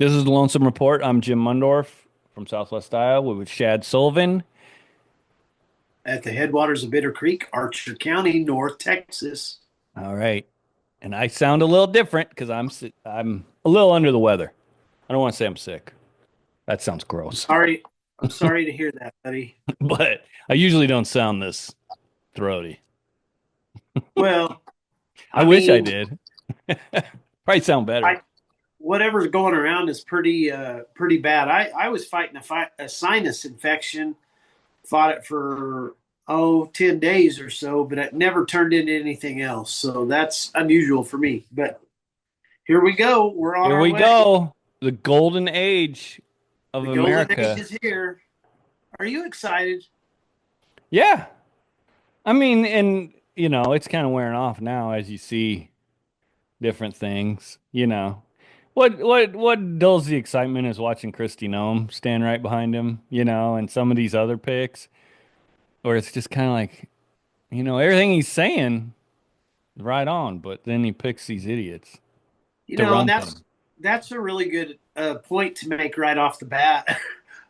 This is the Lonesome Report. I'm Jim Mundorf from Southwest Iowa with Shad Sullivan. At the headwaters of Bitter Creek, Archer County, North Texas. All right. And I sound a little different because I'm a little under the weather. I don't want to say I'm sick. That sounds I'm gross. sorry. I'm sorry to hear that, buddy. But I usually don't sound this throaty. Well, I I wish I mean, did. Probably sound better. I whatever's going around is pretty bad. I was fighting a sinus infection, fought it for 10 days or so, but it never turned into anything else. So that's unusual for me. But here we go. We're on Here our we way. go. The golden age of The golden age America. is here. Are you excited? Yeah. I mean, and it's kind of wearing off now as you see different things. What dulls the excitement is watching Christy Nome stand right behind him, and some of these other picks, or it's just kind of like, everything he's saying is right on, but then he picks these idiots to And run that's things. that's a really good point to make right off the bat,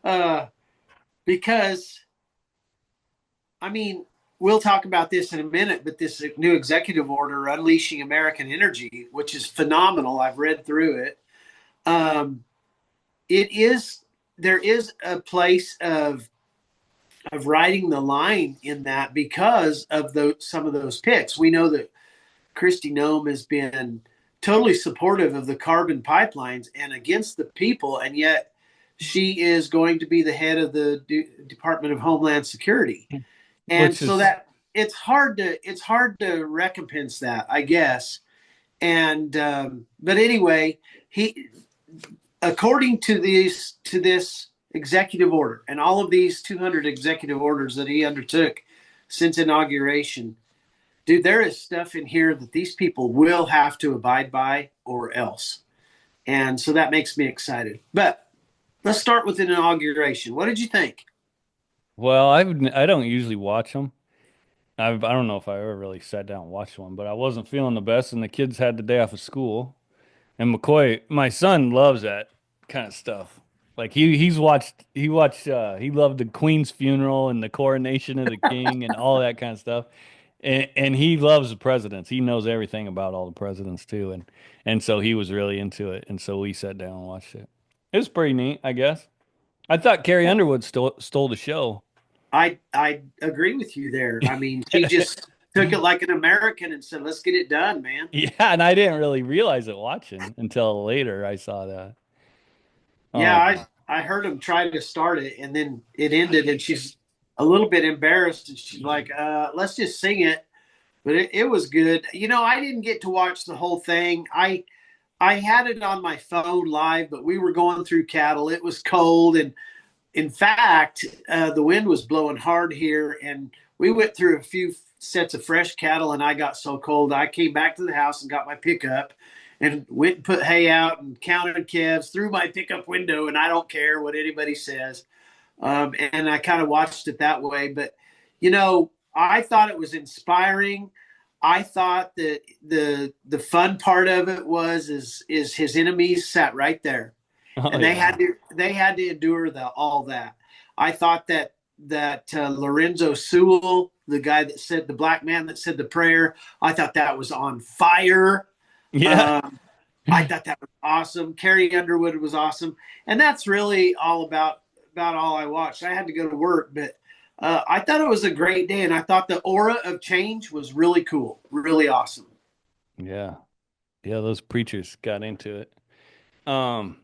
uh, because I mean we'll talk about this in a minute, but this new executive order unleashing American energy, which is phenomenal. I've read through it. Um, it is there is a place of riding the line in that because of some of those picks. We know that Christy Nome has been totally supportive of the carbon pipelines and against the people, and yet she is going to be the head of the Department of Homeland Security, and Which so is that it's hard to recompense that, I guess. And but anyway, he according to this executive order and all of these 200 executive orders that he undertook since inauguration. Dude, there is stuff in here that these people will have to abide by or else. And so that makes me excited. But let's start with an inauguration. What did you think? well, I don't usually watch them. I don't know if I ever really sat down and watched one, but I wasn't feeling the best, and the kids had the day off of school. And McCoy, my son loves that kind of stuff. Like he loved the Queen's funeral and the coronation of the king and all that kind of stuff. And he loves the presidents. He knows everything about all the presidents too. And so he was really into it. And so we sat down and watched it. It was pretty neat, I guess. I thought Carrie Underwood stole the show. I agree with you there. I mean, she just took it like an American and said, "Let's get it done, man." Yeah, and I didn't really realize it watching until later I saw that. Yeah, Um, I heard him try to start it and then it ended and she's a little bit embarrassed and she's like, let's just sing it. But it was good. I didn't get to watch the whole thing. I had it on my phone live, but we were going through cattle. It was cold, and in fact, the wind was blowing hard here, and we went through a few sets of fresh cattle, and I got so cold. I came back to the house and got my pickup and went and put hay out and counted calves through my pickup window, and I don't care what anybody says. And I kind of watched it that way. But, I thought it was inspiring. I thought that the fun part of it is his enemies sat right there, oh and yeah. they had to endure all that. I thought that Lorenzo Sewell, the black man that said the prayer, I thought that was on fire. Yeah. Um, I thought that was awesome. Carrie Underwood was awesome, and that's really all about all I watched. I had to go to work, but I thought it was a great day, and I thought the aura of change was really cool, really awesome. Yeah. Yeah, those preachers got into it. Um,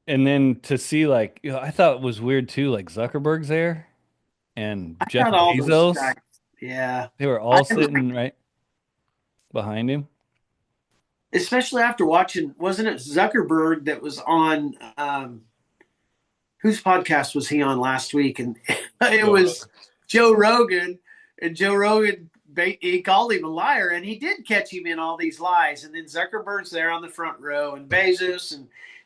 and then to see I thought it was weird too, like Zuckerberg's there and I Jeff thought all those Bezos. guys, yeah, They were I, all sitting right behind him. especially after watching, wasn't it Zuckerberg that was on? Whose podcast was he on last week? And it Joe was Rogan. Joe Rogan, and Joe Rogan he called him a liar, and he did catch him in all these lies. And then Zuckerberg's there on the front row, and Bezos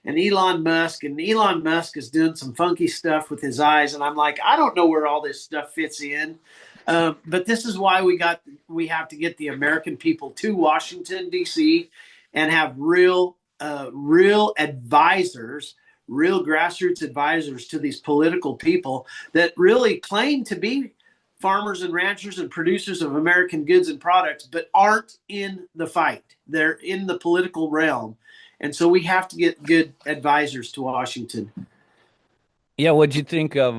and Elon Musk is doing some funky stuff with his eyes, and I'm like, I don't know where all this stuff fits in. But this is why we have to get the American people to Washington D.C. and have real real advisors, real grassroots advisors to these political people that really claim to be farmers and ranchers and producers of American goods and products, but aren't in the fight. They're in the political realm. And so we have to get good advisors to Washington. Yeah, what'd you think of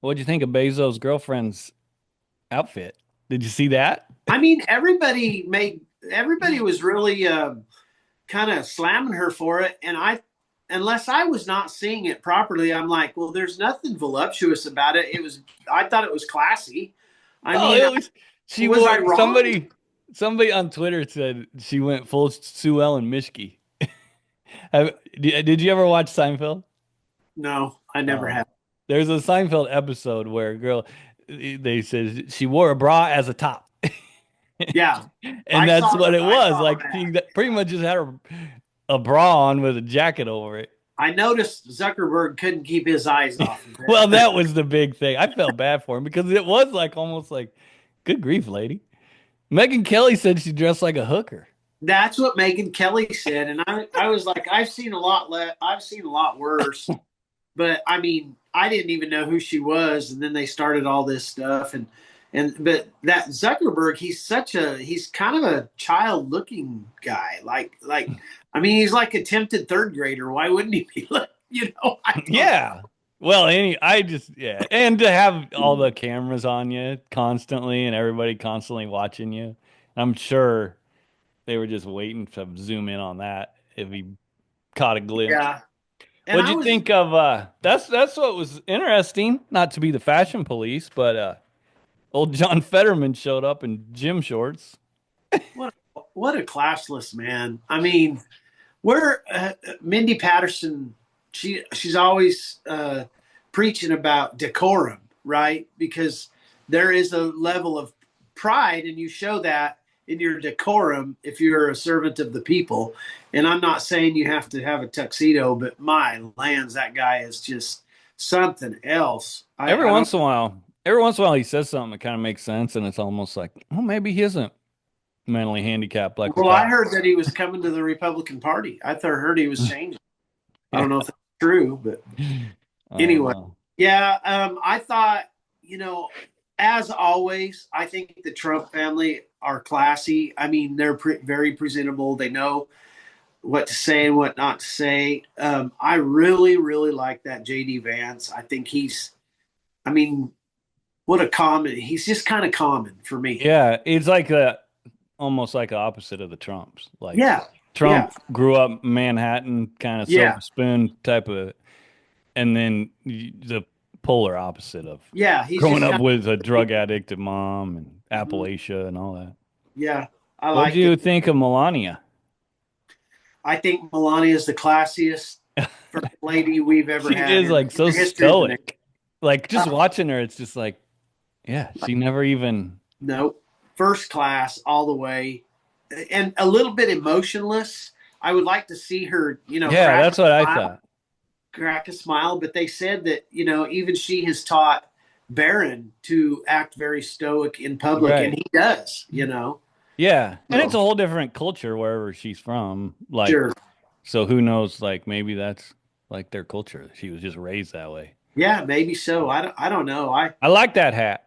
Bezos' girlfriend's outfit? Did you see that? I mean, everybody was really kind of slamming her for it, and unless I was not seeing it properly, I'm like, well, there's nothing voluptuous about it. I thought it was classy. I Oh, mean, it was she was I wore wrong? somebody on Twitter said she went full Sue Ellen Mishke. Did you ever watch Seinfeld? No, I never Oh, have. there's a Seinfeld episode where a girl they said she wore a bra as a top. Yeah, And that's what it I was. saw Like that. she pretty much just had a bra on with a jacket over it. I noticed Zuckerberg couldn't keep his eyes off of Well, it. that was the big thing. I felt bad for him because it was like almost like, good grief, lady. Megan Kelly said she dressed like a hooker. That's what Megan Kelly said, and I was like, I've seen a lot worse. But I mean, I didn't even know who she was, and then they started all this stuff, and but that Zuckerberg, he's kind of a child looking guy. I mean, he's like a tempted third grader. Why wouldn't he be? I don't Yeah. Well, yeah. And to have all the cameras on you constantly and everybody constantly watching you. I'm sure they were just waiting to zoom in on that if he caught a glimpse. Yeah, and What'd I you was think of that's what was interesting, not to be the fashion police, but old John Fetterman showed up in gym shorts. what a classless man. I mean, where Mindy Patterson, she's always preaching about decorum, right? Because there is a level of pride, and you show that in your decorum if you're a servant of the people. And I'm not saying you have to have a tuxedo, but my lands, that guy is just something else. Every I don't. once in a while, every once in a while he says something that kind of makes sense and it's almost like, well, maybe he isn't mentally handicapped like we Well, I thought. heard that he was coming to the Republican Party. Heard he was changing. I don't know if that's true, but Oh anyway, no. yeah, I thought, you know, as always, I think the Trump family are classy. I mean, they're very presentable. They know what to say and what not to say. I really, really like that JD Vance. I think I mean, what a common. He's just kind of common for me. Yeah, it's like almost like the opposite of the Trumps. Like Yeah, yeah, Trump grew up Manhattan, kind of silver yeah, spoon type of, and then the polar opposite of yeah. He's growing just up kind with a drug addicted mom and of, mhm. Appalachia and all that. Yeah, I What do like it. you think of Melania? I think Melania is the classiest first lady we've ever She had is in like so the history of the nation. stoic. Like just Oh, watching her, it's just like, yeah, she never even. no, first class all the way, and a little bit emotionless. I would like to see her, Yeah, that's what I thought. crack a smile. But they said that even she has taught Barron to act very stoic in public, and Right. he does. Yeah, and it's So a whole different culture wherever she's from. Like, sure, so who knows? Like, maybe that's like their culture. She was just raised that way. yeah, maybe so. I don't know. I like that hat.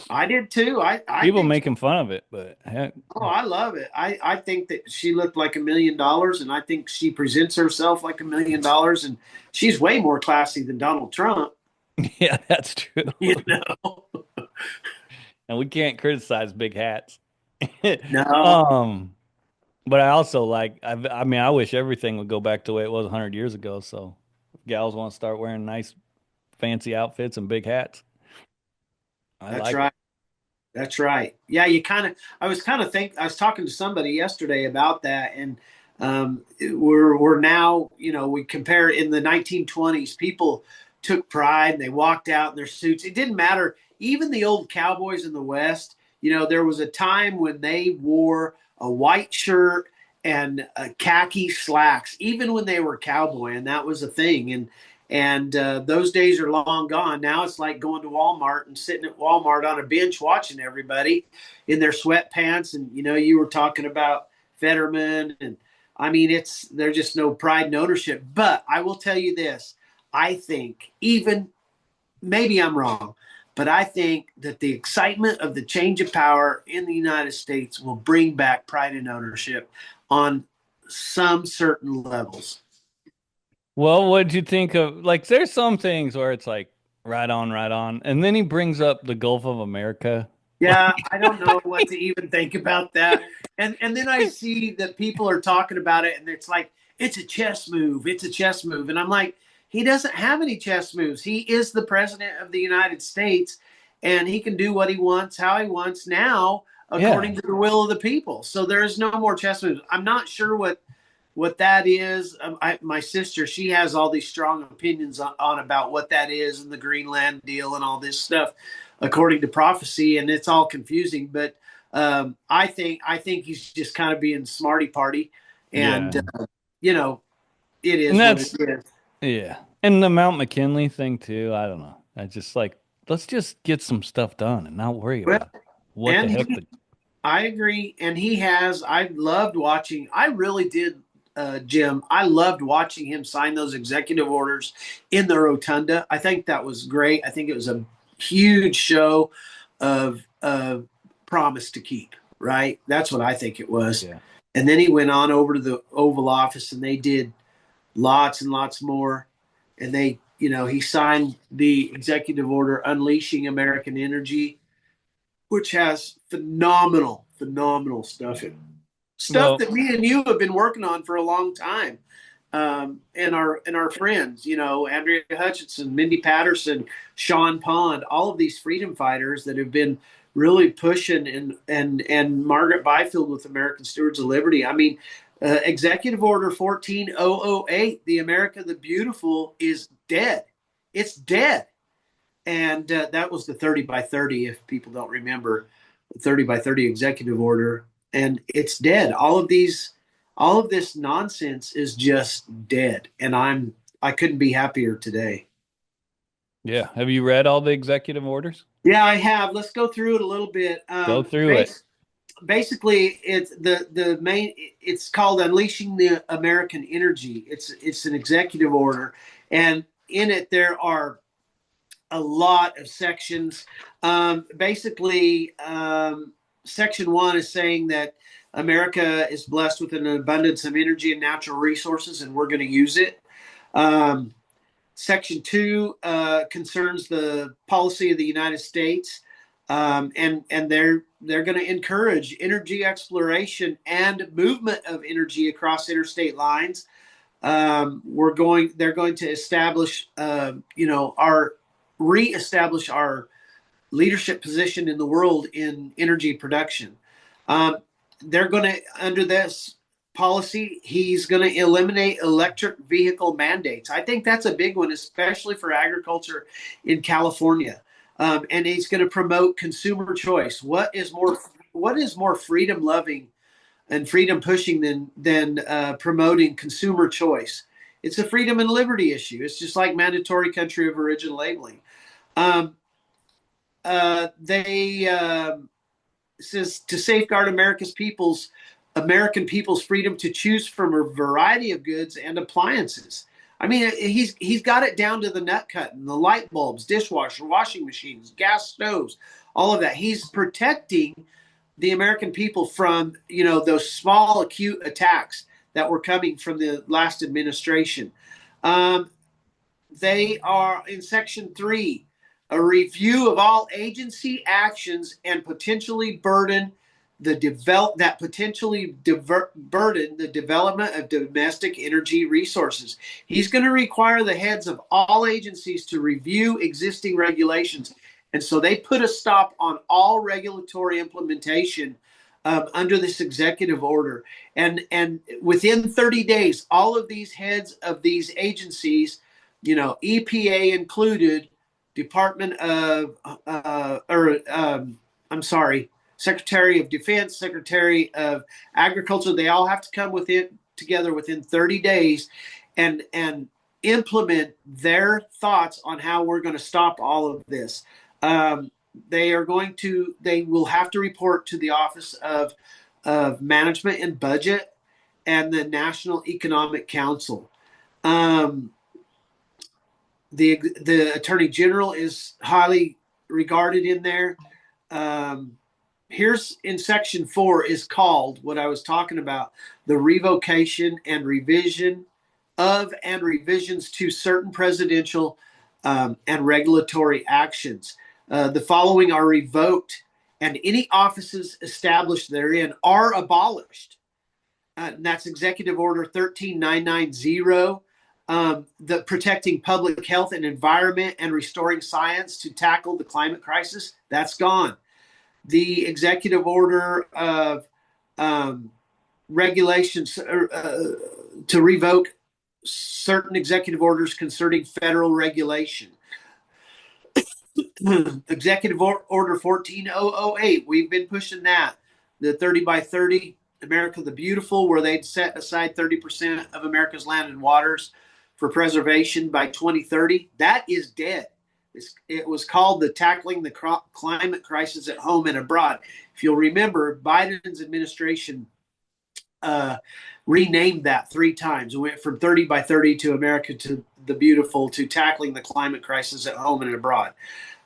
I did too. I People think. making fun of it, but heck, Oh, I love it. I think that she looked like $1 million, and I think she presents herself like $1 million, and she's way more classy than Donald Trump. yeah, that's true. You know, And we can't criticize big hats. no, Um, but I also like. I mean, I wish everything would go back to the way it was 100 years ago. So, if gals want to start wearing nice, fancy outfits and big hats, I that's like it. right. That's right. Yeah, I was talking to somebody yesterday about that, and we're now, we compare in the 1920s, people took pride and they walked out in their suits. It didn't matter. Even the old cowboys in the West, there was a time when they wore a white shirt and khaki slacks, even when they were cowboy, and that was a thing. And those days are long gone. Now it's like going to Walmart and sitting at Walmart on a bench watching everybody in their sweatpants. And you were talking about Fetterman, and I mean, there's just no pride and ownership. But I will tell you this: I think even maybe I'm wrong, but I think that the excitement of the change of power in the United States will bring back pride and ownership on some certain levels. Well, what'd you think of like there's some things where it's like right on, right on. And then he brings up the Gulf of America. Yeah, I don't know what to even think about that. And then I see that people are talking about it and it's like it's a chess move, it's a chess move. And I'm like, he doesn't have any chess moves. He is the president of the United States and he can do what he wants, how he wants now Yeah. according to the will of the people. So there is no more chess moves. I'm not sure what that is. My sister, she has all these strong opinions on about what that is and the Greenland deal and all this stuff, according to prophecy, and it's all confusing. But I think he's just kind of being smarty party, and Yeah. you know, it And is what it that's is. yeah. And the Mount McKinley thing too. I don't know. I just like let's just get some stuff done and not worry Well, about what the and heck the I agree, and he has. I loved watching. I really did, Jim. I loved watching him sign those executive orders in the rotunda. I think that was great. I think it was a huge show of promise to keep. Right, that's what I think it was. yeah. And then he went on over to the Oval Office, and they did lots and lots more. And he signed the executive order unleashing American energy, which has phenomenal stuff in stuff Well, that me and you have been working on for a long time. And our friends, Andrea Hutchinson, Mindy Patterson, Sean Pond, all of these freedom fighters that have been really pushing, and Margaret Byfield with American Stewards of Liberty. I mean, Executive Order 14008, the America the Beautiful, is dead. It's dead. And that was the 30 by 30, if people don't remember, the 30 by 30 executive order. And it's dead. All of this nonsense is just dead. And I couldn't be happier today. yeah. Have you read all the executive orders? Yeah, I have. Let's go through it a little bit. Go through it. Basically, it's the main. It's called Unleashing the American Energy. It's an executive order, and in it there are a lot of sections. Basically, Section 1 is saying that America is blessed with an abundance of energy and natural resources, and we're going to use it. Um, Section 2 concerns the policy of the United States, and they're going to encourage energy exploration and movement of energy across interstate lines. They're going to establish, our reestablish our leadership position in the world in energy production. Um, they're going to, under this policy, he's going to eliminate electric vehicle mandates. I think that's a big one, especially for agriculture in California. And he's going to promote consumer choice. What is more freedom loving and freedom pushing than promoting consumer choice? It's a freedom and liberty issue. It's just like mandatory country of origin labeling. Um, they says to safeguard American people's freedom to choose from a variety of goods and appliances. I mean, he's got it down to the nut cutting, the light bulbs, dishwasher, washing machines, gas stoves, all of that. He's protecting the American people from those small acute attacks that were coming from the last administration. Um, they are in Section 3, a review of all agency actions and potentially burden burden the development of domestic energy resources. He's going to require the heads of all agencies to review existing regulations. And so they put a stop on all regulatory implementation under this executive order. And within 30 days, all of these heads of these agencies, EPA included, Department of, I'm sorry, Secretary of Defense, Secretary of Agriculture, they all have to come together within 30 days and implement their thoughts on how we're going to stop all of this. They will have to report to the Office of Management and Budget, and the National Economic Council. Um, the Attorney General is highly regarded in there. Um, Here's in section 4 is called what I was talking about, the revocation and revision of and revisions to certain presidential and regulatory actions. The following are revoked, and any offices established therein are abolished. And that's Executive Order 13990, the protecting public health and environment and restoring science to tackle the climate crisis. That's gone. The executive order of regulations to revoke certain executive orders concerning federal regulation. Executive Order 14008, we've been pushing that. The 30 by 30, America the Beautiful, where they'd set aside 30% of America's land and waters for preservation by 2030. That is dead. It was called the Tackling the Climate Crisis at Home and Abroad. If you'll remember, Biden's administration renamed that 3 times. It went from 30 by 30 to America to the Beautiful to Tackling the Climate Crisis at Home and Abroad.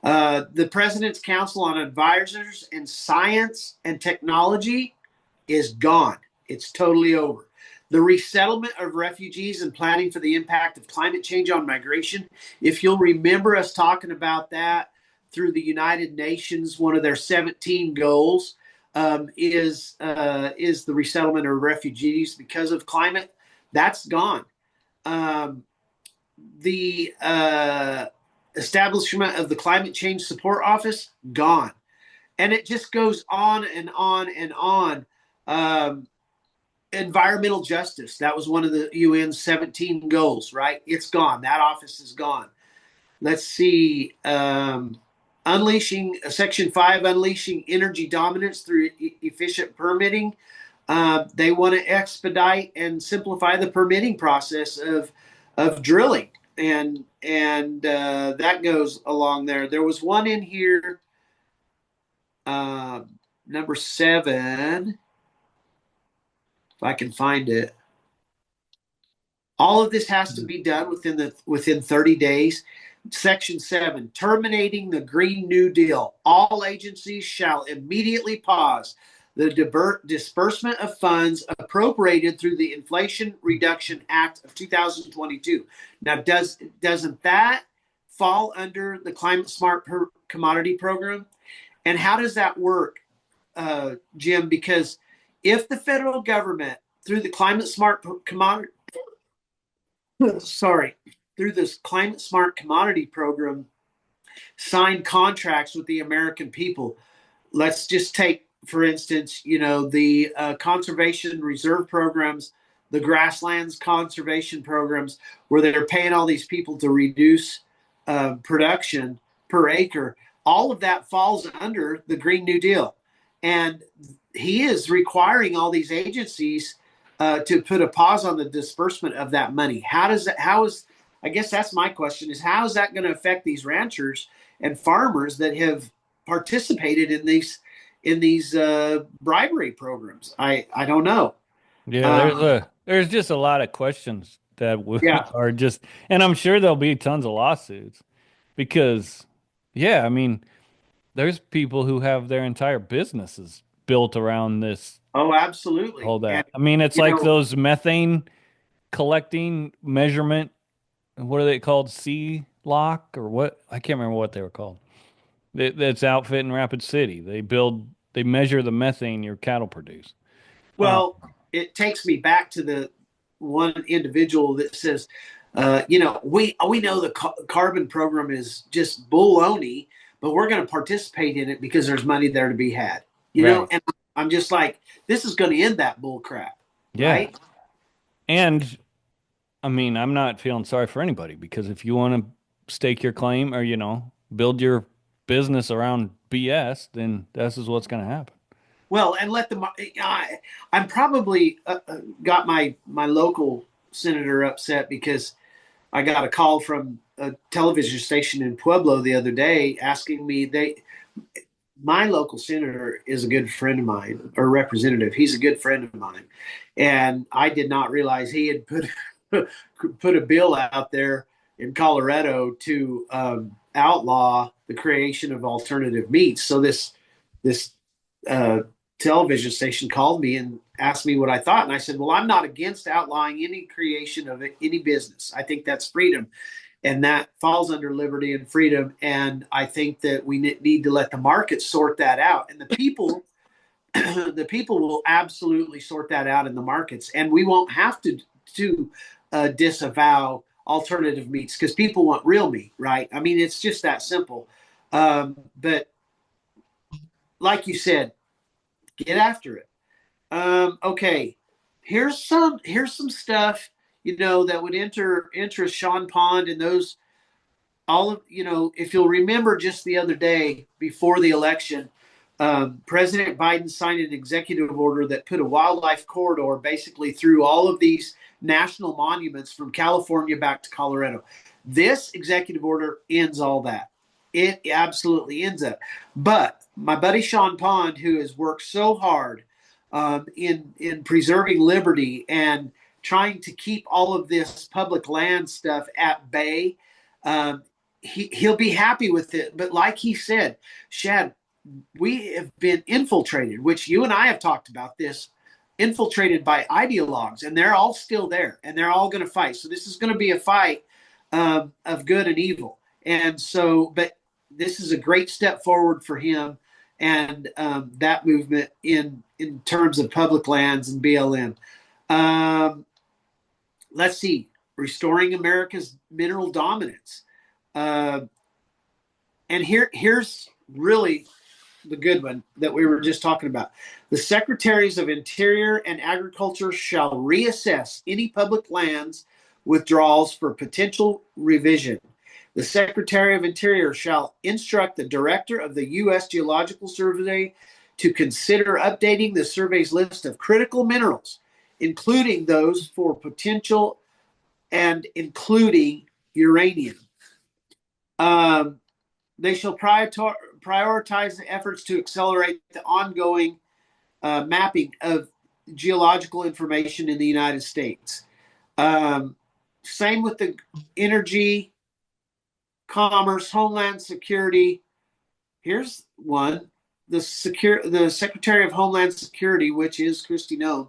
The President's Council on Advisors in Science and Technology is gone. It's totally over. The resettlement of refugees and planning for the impact of climate change on migration. If you'll remember us talking about that through the United Nations, one of their 17 goals is the resettlement of refugees because of climate. That's gone. The establishment of the Climate Change Support Office, gone. And it just goes on and on and on. Environmental justice, that was one of the UN's 17 goals, right? It's gone. That office is gone. Let's see. Unleashing Section 5, unleashing energy dominance through efficient permitting. They want to expedite and simplify the permitting process of drilling, and that goes along there. There was one in here, number 7, if I can find it. All of this has to be done within 30 days. Section 7, terminating the Green New Deal. All agencies shall immediately pause the disbursement of funds appropriated through the Inflation Reduction Act of 2022. Now, doesn't that fall under the Climate Smart Commodity Program? And how does that work, Jim? Because if the federal government, through the Climate Smart Commodity, through this Climate Smart Commodity Program, signed contracts with the American people. Let's just take, for instance, the conservation reserve programs, the grasslands conservation programs, where they're paying all these people to reduce production per acre. All of that falls under the Green New Deal. And he is requiring all these agencies to put a pause on the disbursement of that money. I guess that's my question, is how is that going to affect these ranchers and farmers that have participated in these bribery programs? I don't know. Yeah, there's just a lot of questions that Yeah. are just, and I'm sure there'll be tons of lawsuits because, yeah, I mean, there's people who have their entire businesses built around this, Oh, absolutely. all And that. I mean, it's you like know, those methane collecting measurement, what are they called? Sea lock or what? I can't remember what they were called. That's outfit in Rapid City. They measure the methane your cattle produce. Uh, well, it takes me back to the one individual that says, we know the carbon program is just baloney, but we're going to participate in it because there's money there to be had. right. And I'm just like, this is going to end that bull crap, Yeah. right? And I mean, I'm not feeling sorry for anybody because if you want to stake your claim or, build your business around BS, then this is what's going to happen. Well, and let them. I'm probably got my local senator upset because I got a call from a television station in Pueblo the other day asking me my local senator is a good friend of mine, or representative. He's a good friend of mine, and I did not realize he had put put a bill out there in Colorado to outlaw the creation of alternative meats. So this uh, television station called me and asked me what I thought, and I said, "Well, I'm not against outlawing any creation of any business. I think that's freedom." And that falls under liberty and freedom. And I think that we need to let the market sort that out. And the people, the people will absolutely sort that out in the markets, and we won't have to disavow alternative meats because people want real meat, right? I mean, it's just that simple. But like you said, get after it. Okay, here's some stuff that would interest Sean Pond and those all of if you'll remember just the other day before the election, President Biden signed an executive order that put a wildlife corridor basically through all of these national monuments from California back to Colorado. This executive order ends all that. It absolutely ends it. But my buddy Sean Pond, who has worked so hard in preserving liberty and trying to keep all of this public land stuff at bay, um, he'll be happy with it. But like he said, Shad, we have been infiltrated, which you and I have talked about this, infiltrated by ideologues, and they're all still there, and they're all going to fight. So this is going to be a fight of good and evil. And so, but this is a great step forward for him and that movement in terms of public lands and BLM. Um, let's see, restoring America's mineral dominance. Uh, and here's really the good one that we were just talking about. The Secretaries of Interior and Agriculture shall reassess any public lands withdrawals for potential revision. The Secretary of Interior shall instruct the Director of the U.S. Geological Survey to consider updating the survey's list of critical minerals, including those for potential and including uranium. Um, they shall prioritize the efforts to accelerate the ongoing mapping of geological information in the United States. Um, Same with the energy, commerce, homeland security. Here's one: the Secretary of Homeland Security, which is Kristi Noem,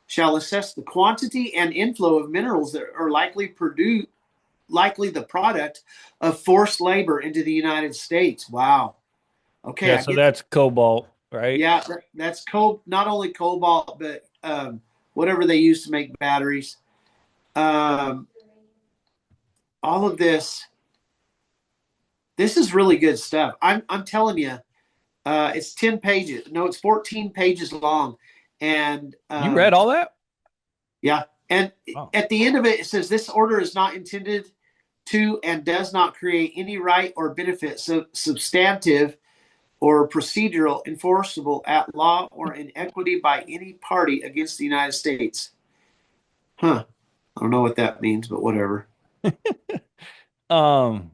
shall assess the quantity and inflow of minerals that are likely the product of forced labor into the United States. Wow. Okay, Yeah, I so get. that's cobalt, right? Yeah, that's not only cobalt, but whatever they use to make batteries. Um, all of this. This is really good stuff. I'm telling you, it's 10 pages. No, it's 14 pages long, and You read all that? yeah. And Wow. at the end of it, it says this order is not intended to and does not create any right or benefit substantive or procedural enforceable at law or in equity by any party against the United States. Huh. I don't know what that means, but whatever. Um,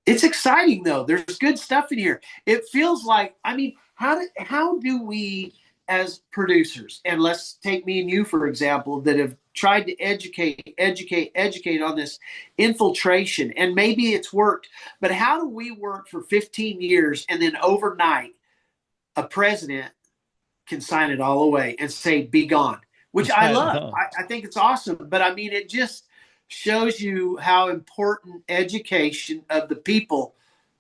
It's exciting though. There's good stuff in here. It feels like, I mean, how do we as producers, and let's take me and you for example, that have tried to educate on this infiltration, and maybe it's worked, but how do we work for 15 years and then overnight a president can sign it all away and say, be gone, which I I love. know. I think it's awesome. But I mean, it just shows you how important education of the people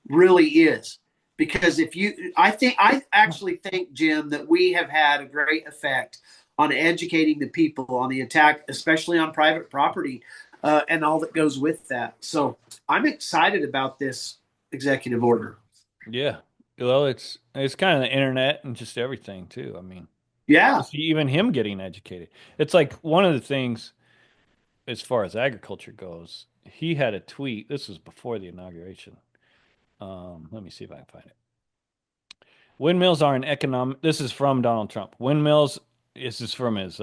really is. Because I actually think, Jim, that we have had a great effect on educating the people on the attack, especially on private property and all that goes with that. So I'm excited about this executive order. Yeah. Well, it's kind of the internet and just everything too. I mean, Yeah. just even him getting educated. It's like one of the things as far as agriculture goes. He had a tweet. This was before the inauguration. Let me see if I can find it. Windmills are an economic. This is from Donald Trump. Windmills. This is from his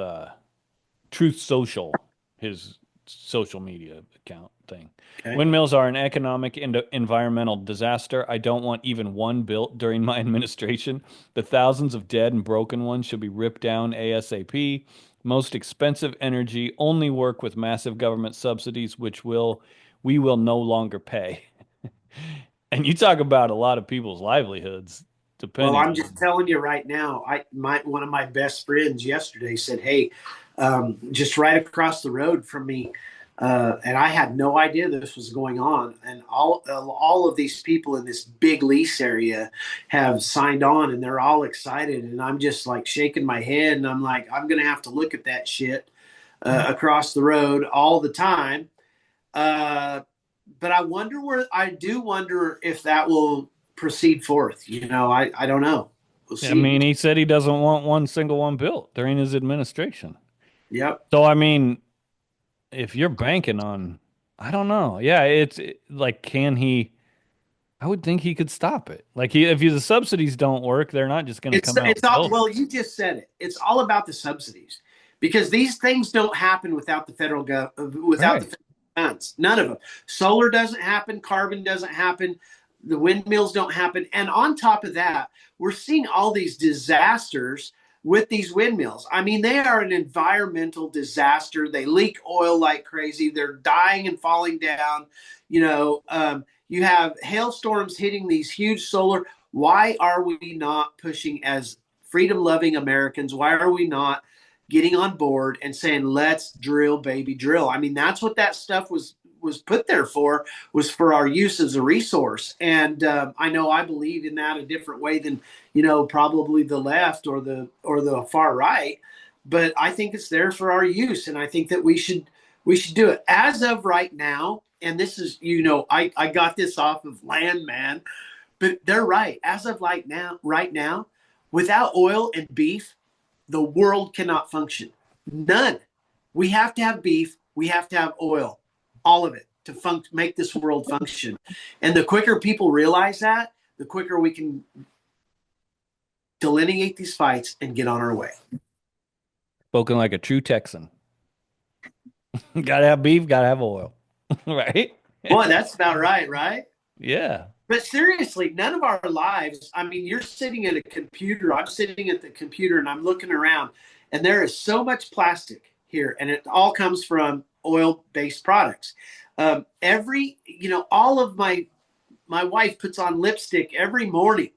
Truth Social, his social media account thing. Okay. Windmills are an economic and environmental disaster. I don't want even one built during my administration. The thousands of dead and broken ones should be ripped down ASAP. Most expensive energy only work with massive government subsidies, which we will no longer pay. And you talk about a lot of people's livelihoods Well, depending I'm just on. telling you right now. One of my best friends yesterday said, "Hey, just right across the road from me," and I had no idea this was going on. And all of these people in this big lease area have signed on, and they're all excited. And I'm just like shaking my head, and I'm like, I'm gonna have to look at that shit across the road all the time. Uh, but I do wonder if that will proceed forth. I don't know. We'll I see. mean, he said he doesn't want one single one built during his administration. Yep. So, I mean, if you're banking on, I don't know. Yeah, like, can he? I would think he could stop it. Like, if the subsidies don't work, they're not just going to come out It's and all build them. well. You just said it. It's all about the subsidies because these things don't happen without the without the Right. federal funds. None of them. Solar doesn't happen. Carbon doesn't happen. The windmills don't happen. And on top of that, we're seeing all these disasters with these windmills. I mean, they are an environmental disaster. They leak oil like crazy. They're dying and falling down. You have hailstorms hitting these huge solar. Why are we not pushing as freedom loving Americans? Why are we not getting on board and saying, let's drill, baby, drill? I mean, that's what that stuff was put there for, was for our use as a resource. And I know I believe in that a different way than probably the left or the far right, but I think it's there for our use, and I think that we should do it as of right now. And this is, I got this off of Landman, but they're right. As of right now, without oil and beef, the world cannot function. None. We have to have beef. We have to have oil, all of it to make this world function. And the quicker people realize that, the quicker we can delineate these fights and get on our way. Spoken like a true Texan. Gotta have beef, gotta have oil. Right? Boy, that's about right, right? Yeah. But seriously, none of our lives, I mean, you're sitting at a computer, I'm sitting at the computer and I'm looking around, and there is so much plastic here, and it all comes from oil based products. All of my wife puts on lipstick every morning,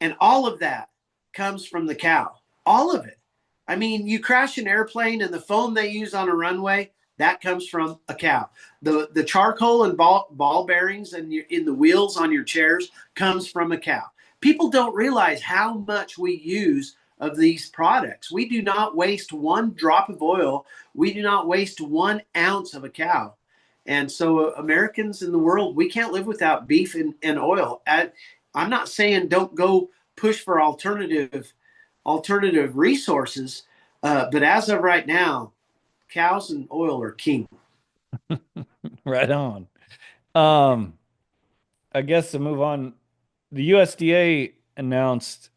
and all of that comes from the cow. All of it. I mean, you crash an airplane and the foam they use on a runway, that comes from a cow. The charcoal and ball bearings and in the wheels on your chairs comes from a cow. People don't realize how much we use of these products. We do not waste one drop of oil. We do not waste 1 ounce of a cow. And so Americans in the world, we can't live without beef and oil. I'm not saying don't go push for alternative resources, but as of right now, cows and oil are king. Right on. Um, I guess to move on, the USDA announced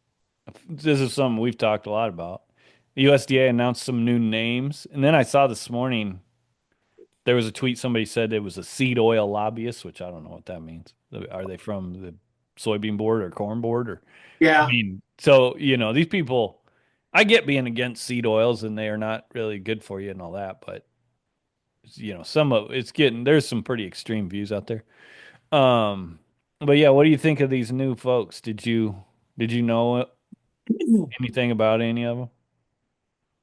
this is something we've talked a lot about. The USDA announced some new names, and then I saw this morning there was a tweet somebody said it was a seed oil lobbyist, which I don't know what that means. Are they from the soybean board or corn board or I Yeah. mean, so these people I get being against seed oils and they are not really good for you and all that, but some of it's getting there's some pretty extreme views out there. Um, but yeah, what do you think of these new folks? Did you know anything about any of them?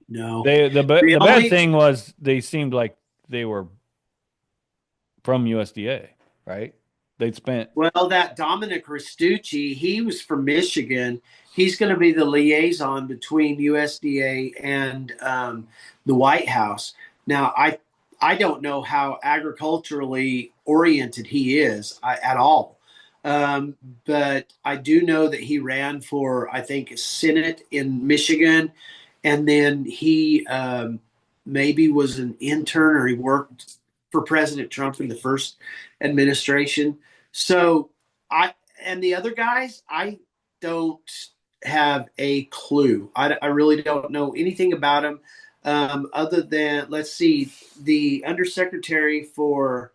No. The The bad only thing was they seemed like they were from USDA, right? They'd spent Well, that Dominic Restucci, he was from Michigan. He's going to be the liaison between USDA and the White House. Now, I don't know how agriculturally oriented he is at all, um, but I do know that he ran for, I think, Senate in Michigan, and then he maybe was an intern or he worked for President Trump in the first administration. So I and the other guys, I don't have a clue. I really don't know anything about them. Other than, let's see, the undersecretary for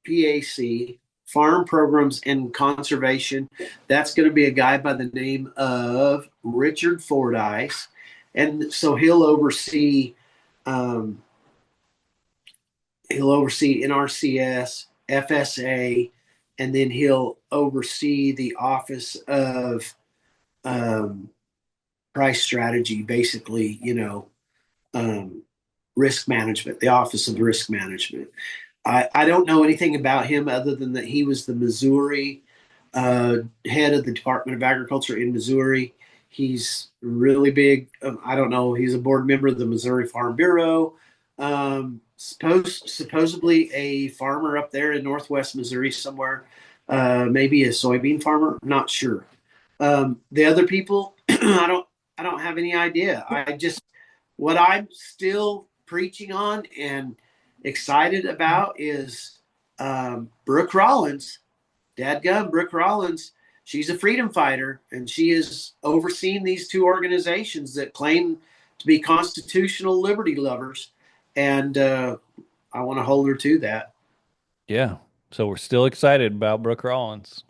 FPAC, Farm Programs and Conservation, that's going to be a guy by the name of Richard Fordyce. And so um, he'll oversee NRCS, FSA, and then he'll oversee the Office of um, Price Strategy, basically, um, risk management, the Office of Risk Management. I don't know anything about him other than that he was the Missouri head of the Department of Agriculture in Missouri. He's really big. I don't know. He's a board member of the Missouri Farm Bureau. Supposedly a farmer up there in Northwest Missouri somewhere. Maybe a soybean farmer. Not sure. The other people, I don't have any idea. I just what I'm still preaching on and excited about is Brooke Rollins, dadgum, Brooke Rollins. She's a freedom fighter, and she is overseeing these two organizations that claim to be constitutional liberty lovers. And I want to hold her to that. Yeah. So we're still excited about Brooke Rollins.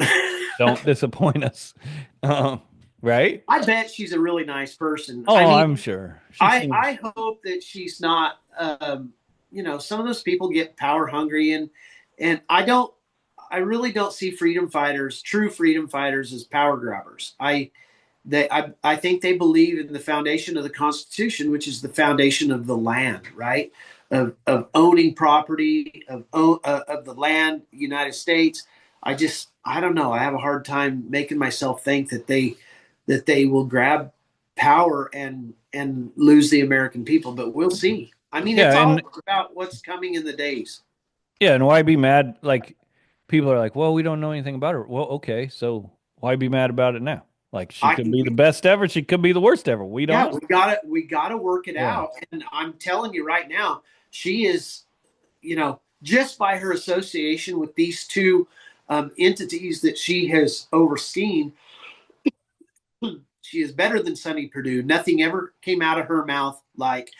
Don't disappoint us. Um, right? I bet she's a really nice person. I Oh, mean, I'm sure. She I seems, hope that she's not. Some of those people get power hungry, and I really don't see freedom fighters, true freedom fighters, as power grabbers. I think they believe in the foundation of the Constitution, which is the foundation of the land, right? Of owning property, of the land, United States. I don't know. I have a hard time making myself think that they will grab power and lose the American people, but we'll see. I mean, yeah, it's all and about what's coming in the days. yeah, and why be mad? Like people are like, well, we don't know anything about her. Well, okay, so why be mad about it now? Like she I could be the best ever, she could be the worst ever. We don't Yeah, know. we gotta work it Yeah. out. And I'm telling you right now, she is, just by her association with these two entities that she has overseen, she is better than Sonny Perdue. Nothing ever came out of her mouth like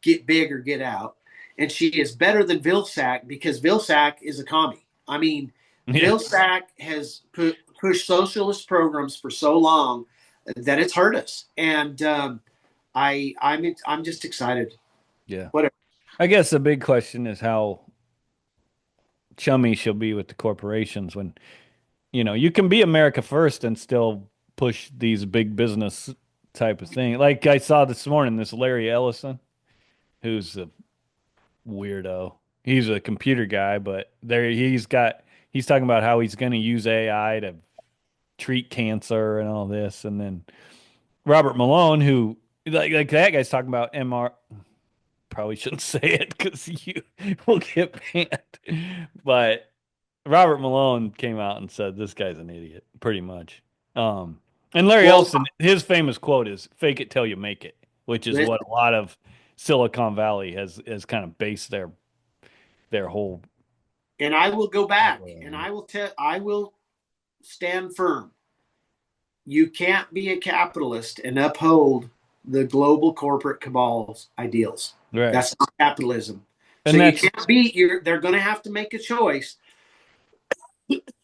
get big or get out. And she is better than Vilsack because Vilsack is a commie. I mean, Yeah. Vilsack has pushed socialist programs for so long that it's hurt us. And I'm just excited. Yeah. Whatever. I guess the big question is how chummy she'll be with the corporations when, you can be America first and still push these big business type of thing. Like I saw this morning, this Larry Ellison, who's a weirdo. He's a computer guy, but he's talking about how he's going to use AI to treat cancer and all this. And then Robert Malone, who like that guy's talking about MR. Probably shouldn't say it because you will get banned. But Robert Malone came out and said this guy's an idiot, pretty much. Um, and Larry Well, Ellison, his famous quote is "Fake it till you make it," which is what a lot of Silicon Valley has kind of based their whole and I will go back and on. I will stand firm. You can't be a capitalist and uphold the global corporate cabal's ideals. Right. That's not capitalism. So And you that's can't be. They're going to have to make a choice.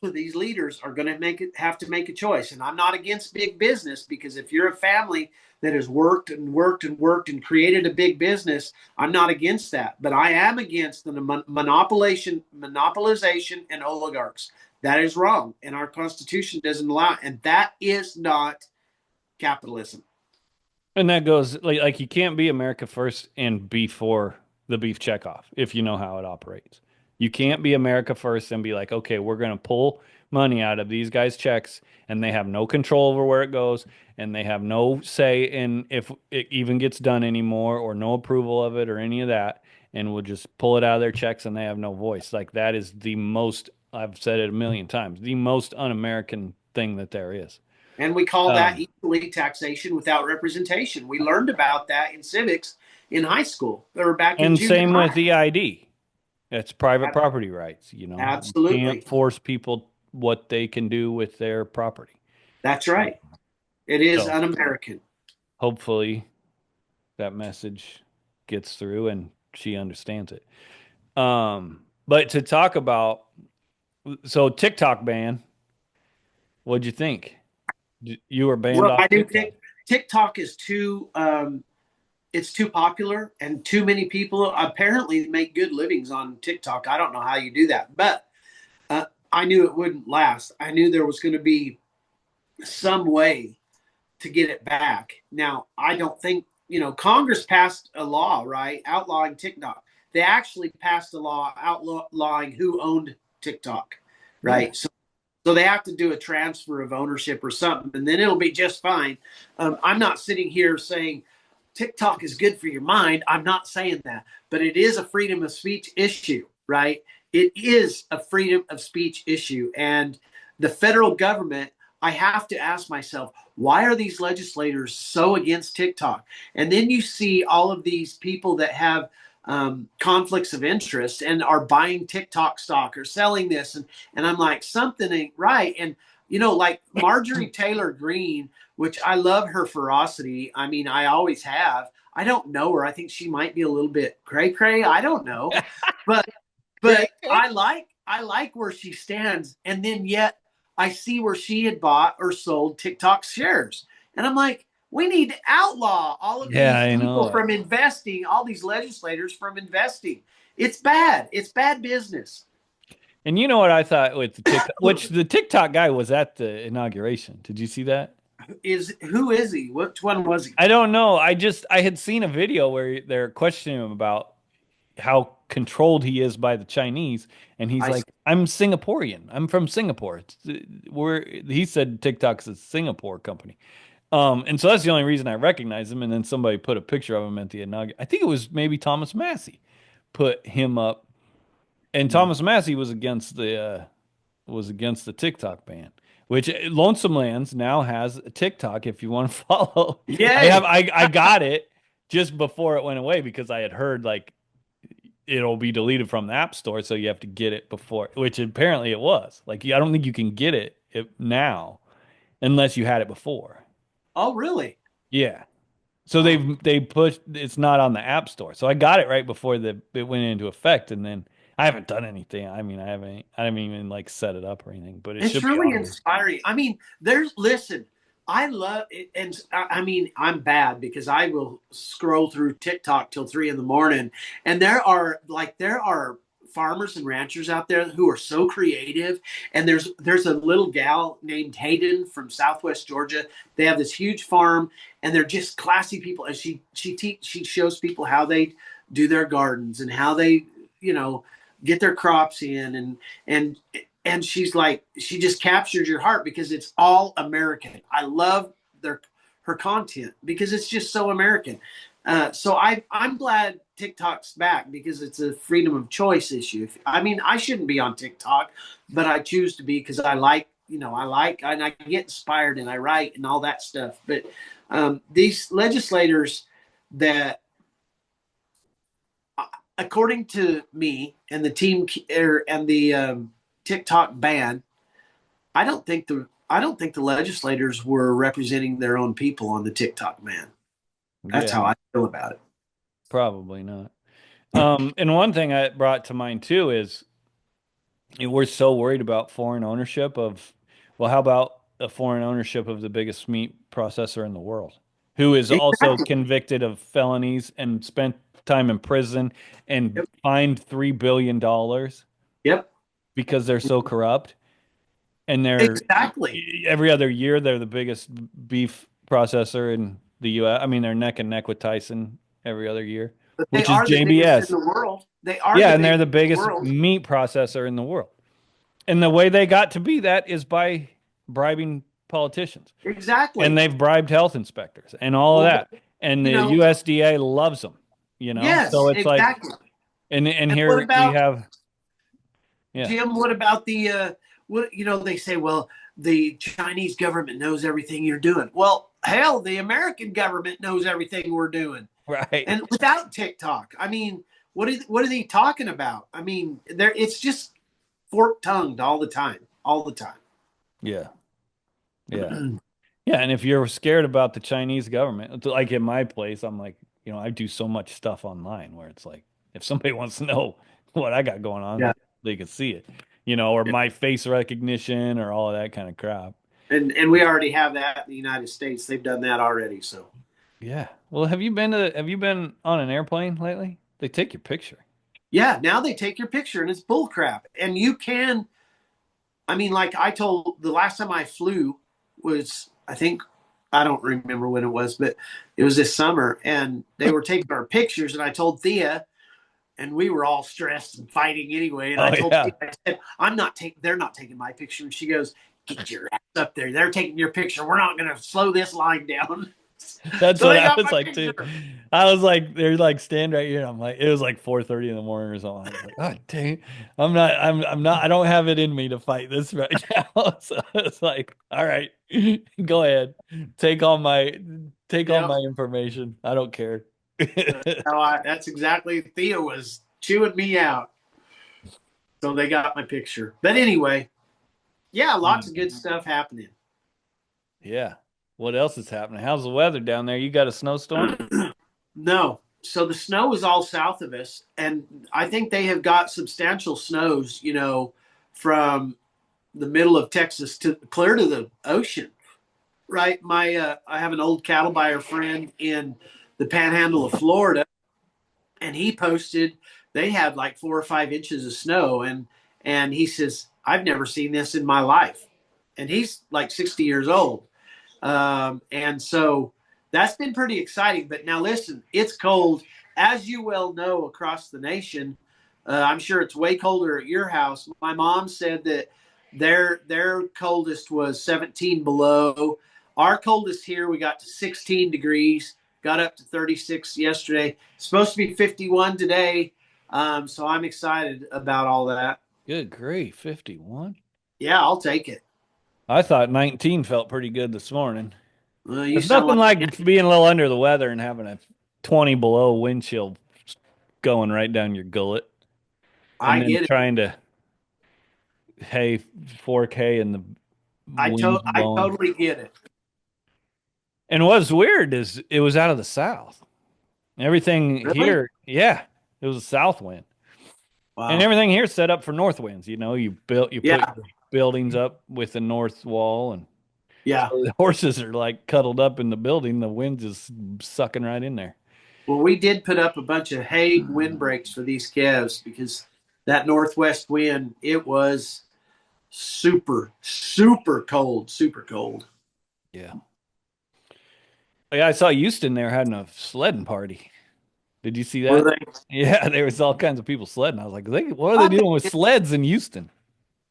These leaders are going to have to make a choice. And I'm not against big business because if you're a family that has worked and worked and worked and created a big business, I'm not against that. But I am against the monopolization and oligarchs. That is wrong, and our Constitution doesn't allow it. And that is not capitalism. and that goes like you can't be America first and be for the beef checkoff if you know how it operates. You can't be America first and be like, okay, we're going to pull money out of these guys' checks and they have no control over where it goes and they have no say in if it even gets done anymore or no approval of it or any of that. And we'll just pull it out of their checks and they have no voice. Like that is the most, I've said it a million times, the most un-American thing that there is. And we call that Um, equally taxation without representation. We learned about that in civics in high school or back in and junior same with high. the ID. It's private property rights, You can't Absolutely. force people what they can do with their property. That's right. It is So, un American. hopefully that message gets through and she understands it. But to talk about, so TikTok ban, what'd you think? You were banned Well, off I do TikTok. think TikTok is too it's too popular, and too many people apparently make good livings on TikTok. I don't know how you do that, but uh, I knew it wouldn't last. I knew there was going to be some way to get it back. Now, I don't think, Congress passed a law, right, outlawing TikTok. They actually passed a law outlawing who owned TikTok, Yeah. right? So they have to do a transfer of ownership or something, and then it'll be just fine. I'm not sitting here saying TikTok is good for your mind. I'm not saying that, but it is a freedom of speech issue, right? It is a freedom of speech issue. And the federal government, I have to ask myself, why are these legislators so against TikTok? And then you see all of these people that have conflicts of interest and are buying TikTok stock or selling this. And I'm like, something ain't right. And, like Marjorie Taylor Greene, which I love her ferocity. I mean, I always have. I don't know her. I think she might be a little bit cray cray. I don't know, but Great. I like where she stands, and then yet I see where she had bought or sold TikTok shares, and I'm like, we need to outlaw all of Yeah, these I people know. from investing, all these legislators from investing. It's bad. It's bad business. And you know what I thought with the TikTok, which the TikTok guy was at the inauguration. Did you see that? Is Who is he? Which one was he? I don't know. I had seen a video where they're questioning him about how controlled he is by the Chinese, and he's I like, "I'm Singaporean. I'm from Singapore. He said TikTok's a Singapore company. And so that's the only reason I recognize him. And then somebody put a picture of him at the inauguration. I think it was maybe Thomas Massey put him up, and Thomas Massey was against the TikTok ban, which Lonesome Lands now has a TikTok if you want to follow. Yay! I got it just before it went away because I had heard like it'll be deleted from the App Store, so you have to get it before, which apparently it was. Like I don't think you can get it now unless you had it before. Oh, really? Yeah. So Wow. they pushed it's not on the App Store. So I got it right before it went into effect, and then I haven't done anything. I mean, I haven't even like set it up or anything, but it It's should be really on there. inspiring. I mean, listen, I love it. And I mean, I'm bad because I will scroll through TikTok till 3 in the morning. And there are farmers and ranchers out there who are so creative. And there's a little gal named Hayden from Southwest Georgia. They have this huge farm, and they're just classy people. And she shows people how they do their gardens and how they, you know, get their crops in, and she's like, she just captures your heart because it's all American. I love her content because it's just so American. So I'm glad TikTok's back because it's a freedom of choice issue. I mean, I shouldn't be on TikTok, but I choose to be because I like and I get inspired and I write and all that stuff. But these legislators that, according to me and the team and the TikTok ban, I don't think the legislators were representing their own people on the TikTok ban. That's Yeah, how I feel about it. probably not. And one thing I brought to mind too is we're so worried about foreign ownership of, well, how about a foreign ownership of the biggest meat processor in the world, who is also Exactly. convicted of felonies and spent time in prison and Yep. fined $3 billion Yep. because they're so corrupt. And they're Exactly. every other year they're the biggest beef processor in the US. I mean, they're neck and neck with Tyson every other year, But they which is are the biggest in JBS. the world. They are Yeah, the and they're biggest the in the biggest world. meat processor in the world. And the way they got to be that is by bribing politicians. And Exactly. they've bribed health inspectors and all of Well, that. And you the know, USDA loves them, So yes, it's like, exactly. and And what here we about have, yeah, Jim? What about the what they say? Well, the Chinese government knows everything you're doing. Well, hell, the American government knows everything we're doing. right. And without TikTok, I mean, what are they talking about? I mean, there it's just fork tongued all the time, all the Yeah, yeah. time. Yeah, and if you're scared about the Chinese government, like in my place, I'm like, I do so much stuff online where it's like, if somebody wants to know what I got going on, Yeah. they can see it, or my face recognition or all of that kind of crap. And we already have that in the United States. They've done that already. So Yeah. Well, have you been on an airplane lately? They take your picture. yeah, now they take your picture and it's bull crap. And you can, I mean, like I told the last time I flew was, I think, I don't remember when it was, but it was this summer and they were taking our pictures. And I told Thea, and we were all stressed and fighting anyway. And I Oh told Thea, yeah. I said, I'm not taking, they're not taking my picture. And she goes, get your ass up there. They're taking your picture. We're not going to slow this line down. That's So what they I got was my like too. picture. I was like, they're like, stand right here. I'm like, it was like 4:30 in the morning or something. I was like, oh dang, I'm not, I don't have it in me to fight this right now. So it's like, all right, go ahead. Take all my take all Yep. my information. I don't care. That's exactly, Thea was chewing me out. So they got my picture. But anyway, yeah, lots of good stuff happening. Yeah. What else is happening? How's the weather down there? You got a snowstorm? No. So the snow is all south of us. And I think they have got substantial snows, from the middle of Texas to clear to the ocean. Right. I have an old cattle buyer friend in the panhandle of Florida, and he posted they had like 4 or 5 inches of snow, and he says, I've never seen this in my life. And he's like 60 years old. And so that's been pretty exciting. But now listen, it's cold, as you well know, across the nation. I'm sure it's way colder at your house. My mom said that their coldest was 17 below. Our coldest here, we got to 16 degrees, got up to 36 yesterday. It's supposed to be 51 today. So I'm excited about all that. Good grief, 51. Yeah, I'll take it. I thought 19 felt pretty good this morning. You There's sound nothing like like being a little under the weather and having a 20 below wind chill going right down your gullet, and I then get it. trying to hay 4K and the winds I blowing. totally get it. And what's weird is it was out of the south. Everything Really? here, yeah, it was a south wind. And Wow. everything here is set up for north winds. You put Yeah. your buildings up with the north wall, and Yeah. so the horses are like cuddled up in the building. The wind's just sucking right in there. Well, we did put up a bunch of hay windbreaks for these calves because that northwest wind, it was super, super cold, super cold. Yeah. Yeah, I saw Houston there having a sledding party. Did you see Were that? they? Yeah, there was all kinds of people sledding. I was like, what are they I bet, doing with sleds in Houston?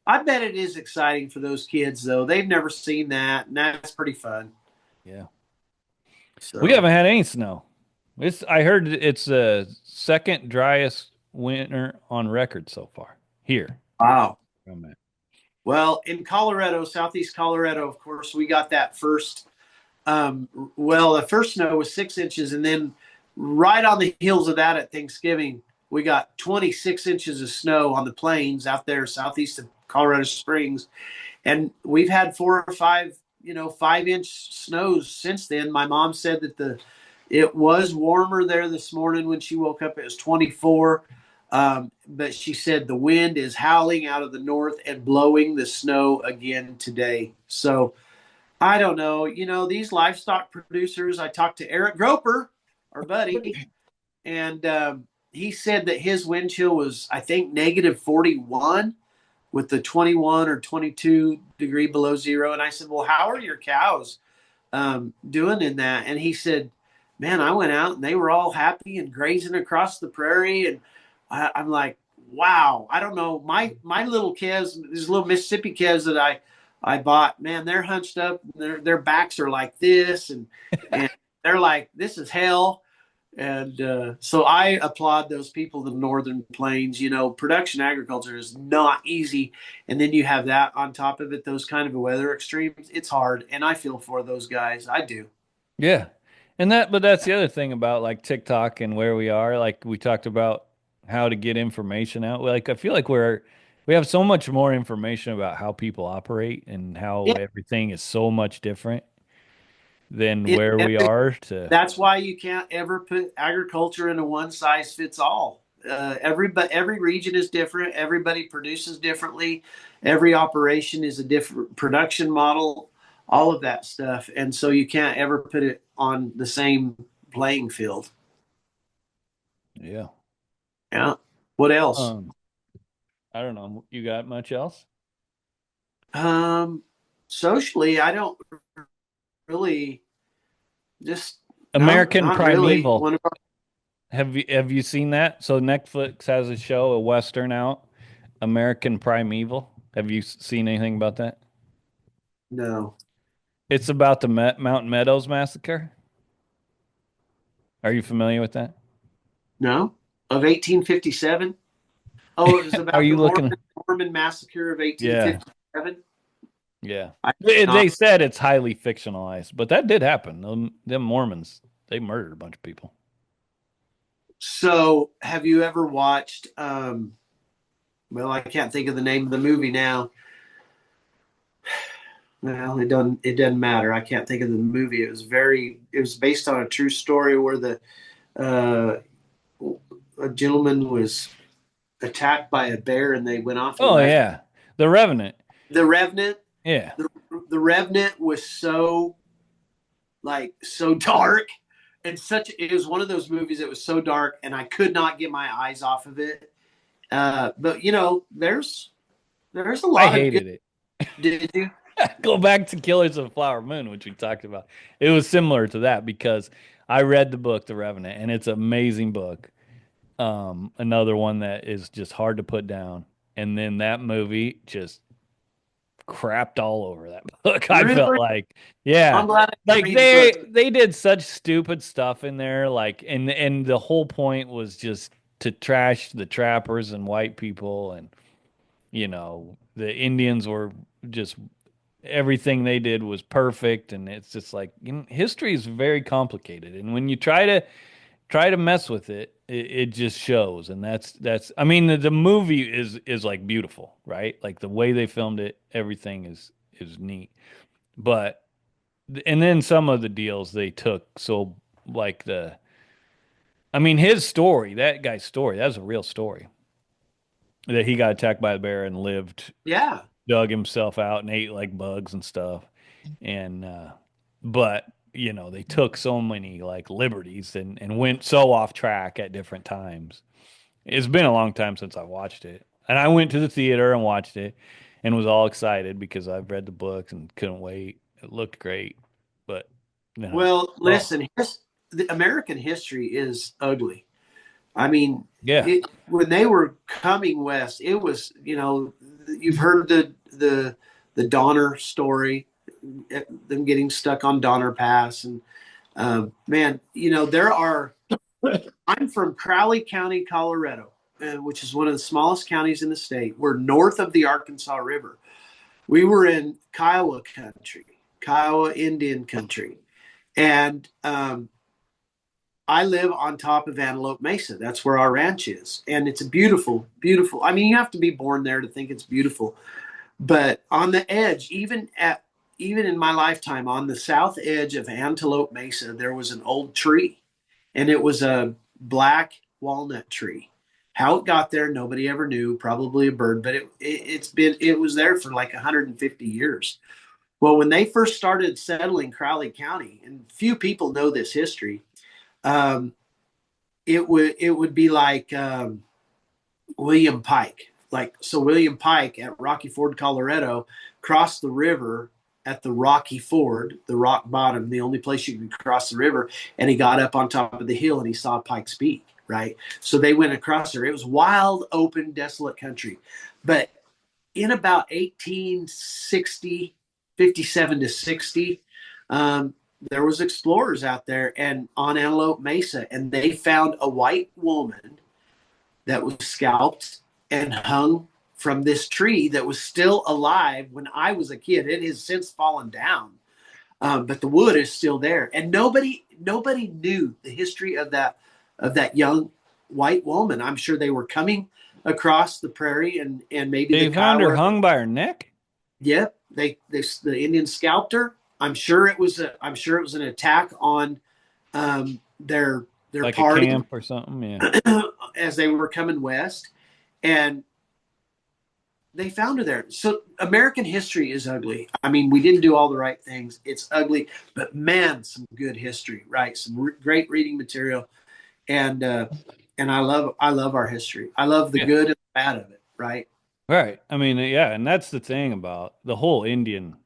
I bet it is exciting for those kids, though. They've never seen that, and that's pretty fun. Yeah. We So, haven't had any snow. I heard it's the second driest winter on record so far here. wow. I'm at. Well, in Colorado, southeast Colorado, of course, we got that first. The first snow was 6 inches, and then right on the heels of that at Thanksgiving, we got 26 inches of snow on the plains out there southeast of Colorado Springs. And we've had 4 or 5, 5 inch snows since then. My mom said that it was warmer there this morning when she woke up. It was 24. But she said the wind is howling out of the north and blowing the snow again today. So I don't know. These livestock producers, I talked to Eric Groper, our buddy, and he said that his wind chill was, I think, negative 41 with the 21 or 22 degree below zero. And I said, well, how are your cows doing in that? And he said, man, I went out and they were all happy and grazing across the prairie. And I'm like, wow, I don't know. My little calves, these little Mississippi calves that I bought, man, they're hunched up. Their backs are like this, and they're like, this is hell. And so I applaud those people in the northern plains. Production agriculture is not easy, and then you have that on top of it. Those kind of weather extremes, it's hard, and I feel for those guys. I do. Yeah. But that's the other thing about like TikTok and where we are. Like we talked about how to get information out. Like I feel like we have so much more information about how people operate and how Yeah, everything is so much different. than It, where we every, are to. that's why you can't ever put agriculture into one size fits all. Every region is different. Everybody produces differently. Every operation is a different production model. All of that stuff, and so you can't ever put it on the same playing field. Yeah. Yeah. What else? Um, I don't know. You got much else? Um, Socially, I don't really just no, American not really. Primeval. One of our, Have you seen that? So Netflix has a show, a Western out, American Primeval. Have you seen anything about that? no, It's about the Mountain Meadows massacre. Are you familiar with that? no, of 1857. Oh, it was Are about you the looking? Mormon massacre of Yeah, 1857. yeah. I They not. said it's highly fictionalized, but that did happen. Them Mormons, they murdered a bunch of people. So, have you ever watched? Well, I can't think of the name of the movie now. Well, it doesn't. It doesn't matter. I can't think of the movie. It was very. It was based on a true story where the uh, a gentleman was attacked by a bear and they went off and Oh left. yeah, The Revenant. The Revenant. Yeah, The, the Revenant was so so dark and such. It was one of those movies that was so dark, and I could not get my eyes off of it. But there's a I lot of good. hated it. Did you? Go back to Killers of the Flower Moon, which we talked about. It was similar to that because I read the book, The Revenant, and it's an amazing book. Another one that is just hard to put down. And then that movie just crapped all over that book. I felt Really? like, yeah, I'm glad I didn't like read the book. they did such stupid stuff in there, like and the whole point was just to trash the trappers and white people, and the Indians were just everything they did was perfect, and it's just like history is very complicated, and when you try to mess with it just shows. And that's I mean the movie is like beautiful, right? Like the way they filmed it, everything is neat. But and then some of the deals they took, so like I mean his story, that guy's story, that's a real story, that he got attacked by a bear and lived, Yeah. dug himself out and ate like bugs and stuff. And but they took so many like liberties and went so off track at different times. It's been a long time since I watched it. And I went to the theater and watched it and was all excited because I've read the books and couldn't wait. It looked great. But, Well, oh, listen, the American history is ugly. I mean, yeah. when they were coming west, it was you've heard the Donner story, them getting stuck on Donner Pass, and man, there are. I'm from Crowley County, Colorado, which is one of the smallest counties in the state. We're north of the Arkansas River. We were in Kiowa country, Kiowa Indian country, and I live on top of Antelope Mesa. That's where our ranch is. And it's a beautiful, beautiful. I mean, you have to be born there to think it's beautiful. But on the edge, even in my lifetime, on the south edge of Antelope Mesa, there was an old tree. And it was a black walnut tree. How it got there, nobody ever knew. Probably a bird, but it was there for like 150 years. Well, when they first started settling Crowley County, and few people know this history, um, it would be like William Pike. Like so, William Pike at Rocky Ford, Colorado, crossed the river at the Rocky Ford, the rock bottom, the only place you can cross the river. And he got up on top of the hill and he saw Pike's Peak. Right, so they went across there. It was wild, open, desolate country. But in about 1860, 57 to 60, um, there was explorers out there and on Antelope Mesa, and they found a white woman that was scalped and hung from this tree that was still alive when I was a kid. It has since fallen down, but the wood is still there, and nobody knew the history of that young white woman. I'm sure they were coming across the prairie, and maybe the They found her Kiowa. hung by her neck. Yep, the Indians scalped her, I'm sure it was an attack on their Like a party camp or something. Yeah. as they were coming west, and they found her there. So American history is ugly. I mean, we didn't do all the right things. It's ugly, but man, some good history, right? Some great reading material, and I love our history. I love the Yeah. good and the bad of it, right? Right. I mean, yeah, and that's the thing about the whole Indian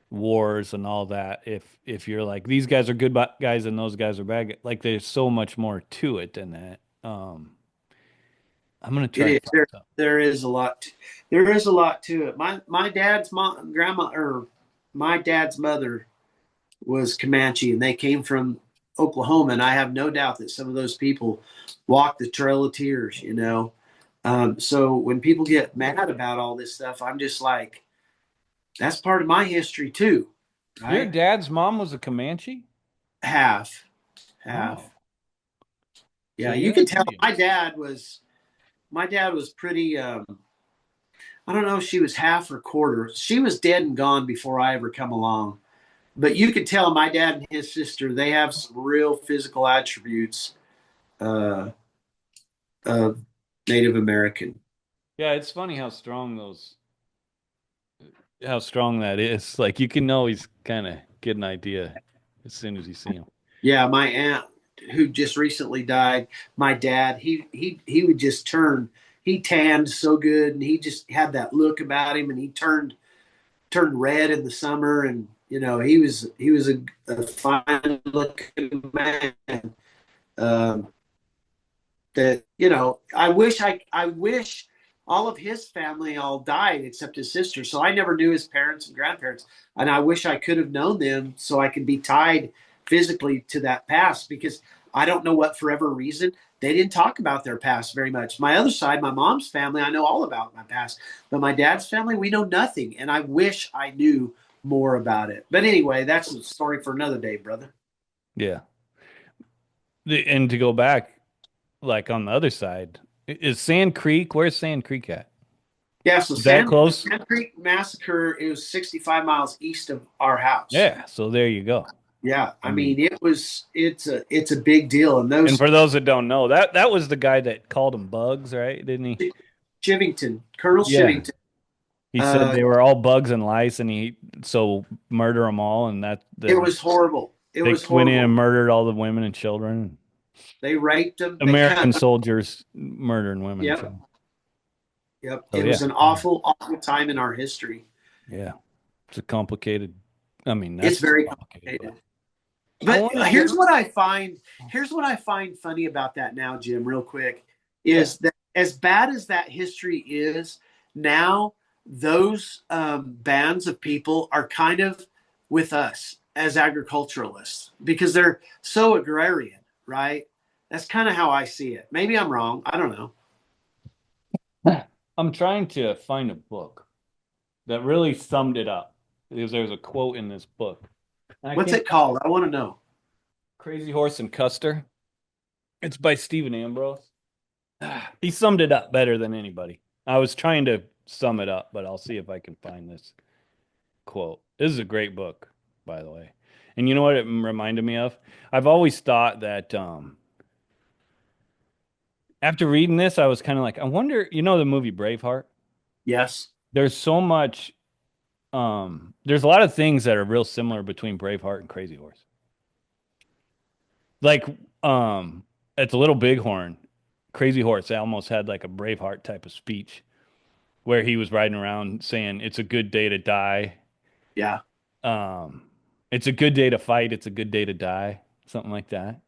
wars and all that. If you're like these guys are good guys and those guys are bad, like there's so much more to it than that. I'm gonna It try is and find there. something. There is a lot. There is a lot to it. My dad's mom, grandma, or my dad's mother was Comanche, and they came from Oklahoma. And I have no doubt that some of those people walked the Trail of Tears. So when people get mad about all this stuff, I'm just like, that's part of my history too, Your right? dad's mom was a Comanche? Half, half. Oh, so Yeah, you you're can an tell Indian. my dad was pretty. I don't know if she was half or quarter. She was dead and gone before I ever come along. But you could tell my dad and his sister, they have some real physical attributes uh, of Native American. Yeah, it's funny how strong that is. Like you can always kind of get an idea as soon as you see him. Yeah, my aunt who just recently died, my dad, he would just turn. He tanned so good, and he just had that look about him, and he turned red in the summer, and he was a fine looking man. Um, that I wish all of his family all died except his sister. So I never knew his parents and grandparents, and I wish I could have known them so I could be tied physically to that past because I don't know what forever reason they didn't talk about their past very much. My other side, my mom's family, I know all about my past, but my dad's family, we know nothing, and I wish I knew more about it. But anyway, that's a story for another day, brother. Yeah. And to go back, like on the other side, is Sand Creek? Where's Sand Creek at? Yeah, so Is that The close? Sand Creek Massacre, it was 65 miles east of our house. Yeah. So there you go. Yeah, I I mean, mean it's a big deal, and and those for those that don't know, that was the guy that called them bugs, right? Didn't he? Chivington, Colonel Yeah. Chivington, He said uh, they were all bugs and lice, and he so murder them all, and that it then was horrible. It they was went in and horrible. murdered all the women and children. They raped them. They cut American them. soldiers murdering women and Yep, children. yep. So It was yeah, an I mean, awful, awful time in our history. yeah, it's a complicated. I mean, It's that's very complicated, but complicated. I But want to get. here's what I find funny about that now, Jim, real quick, Yeah, is that as bad as that history is, now those bands of people are kind of with us as agriculturalists because they're so agrarian, right? That's kind of how I see it. Maybe I'm wrong. I don't know. I'm trying to find a book that really summed it up because there's a quote in this book. And I What's can't it called? I want to know. Crazy Horse and Custer. It's by Stephen Ambrose. He summed it up better than anybody. I was trying to sum it up, but I'll see if I can find this quote. This is a great book, by the way. And you know what it reminded me of? I've always thought that after reading this, I was kind of like, I wonder, the movie Braveheart? Yes. There's so much there's a lot of things that are real similar between Braveheart and Crazy Horse. Like um at the Little Bighorn, Crazy Horse almost had like a Braveheart type of speech where he was riding around saying it's a good day to die. Yeah. Um it's a good day to fight, it's a good day to die, something like that.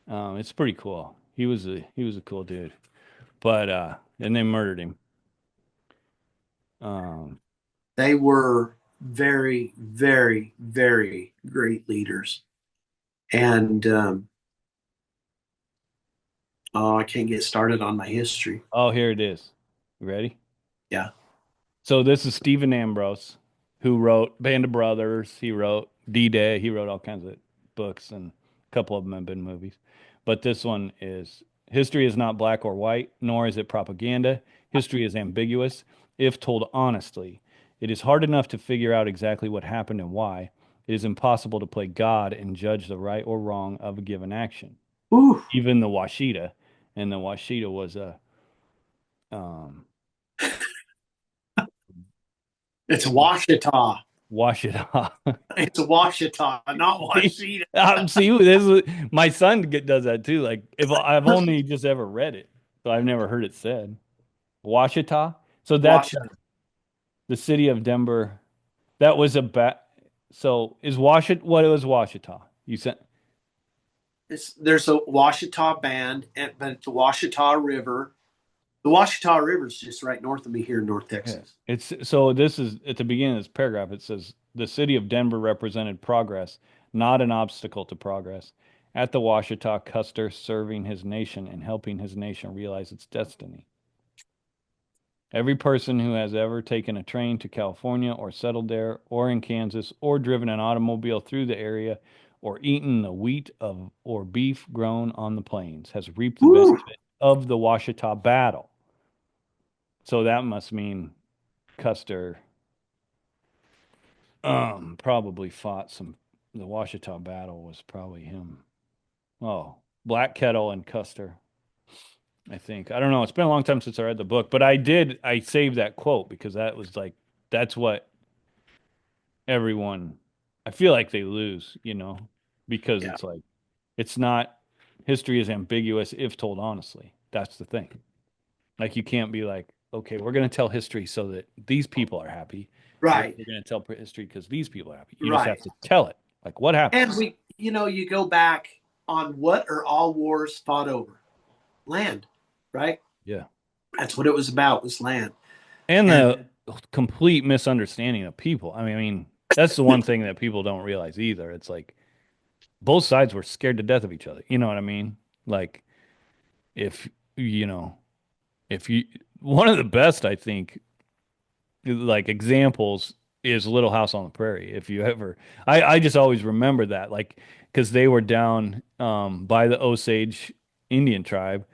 It's pretty cool. He was a cool dude. But and they murdered him. Um They were very, very, very great leaders. And oh, I can't get started on my history. oh, here it is. You ready? Yeah. So this is Stephen Ambrose, who wrote Band of Brothers. He wrote D-Day. He wrote all kinds of books, and a couple of them have been movies. But this one is history is not black or white, nor is it propaganda. History is ambiguous, if told honestly. It is hard enough to figure out exactly what happened and why, It is impossible to play God and judge the right or wrong of a given action. Ooh, Even the Washita, and the Washita was a um, it's Washita. Washita. It's Washita, not See, Washita. see, this is, my son does that too. Like, if I've only just ever read it, so I've never heard it said. Washita. So that's Washita. the city of Denver. That was a So is Washita? What was Washita? You said. There's a Washita band, but the Washita River. The Washita River is just right north of me here in North Yeah. Texas. It's so this is at the beginning of this paragraph. It says the city of Denver represented progress, not an obstacle to progress. At the Washita, Custer serving his nation and helping his nation realize its destiny. Every person who has ever taken a train to California or settled there or in Kansas or driven an automobile through the area or eaten the wheat of or beef grown on the plains has reaped the Woo! benefit of the Washita battle. So that must mean Custer probably fought some. The Washita battle was probably him. Oh, Black Kettle and Custer, I think. I don't know. It's been a long time since I read the book, but I saved that quote because that was like, that's what everyone, I feel like they lose, because Yeah, it's like, it's not, history is ambiguous if told honestly. That's the thing. Like, you can't be like, okay, we're going to tell history so that these people are happy. Or right, we're going to tell history because these people are happy. You just have right. to tell it. Like, what happened? And you go back on what are all wars fought over? Land, right? Yeah. That's what it was about, was land. And And the complete misunderstanding of people. I mean, that's the one thing that people don't realize either. It's like both sides were scared to death of each other. You know what I mean? Like, if, you know, if you, one of the best, I think, like examples is Little House on the Prairie. If you ever, I just always remember that, like, because they were down by the Osage Indian tribe,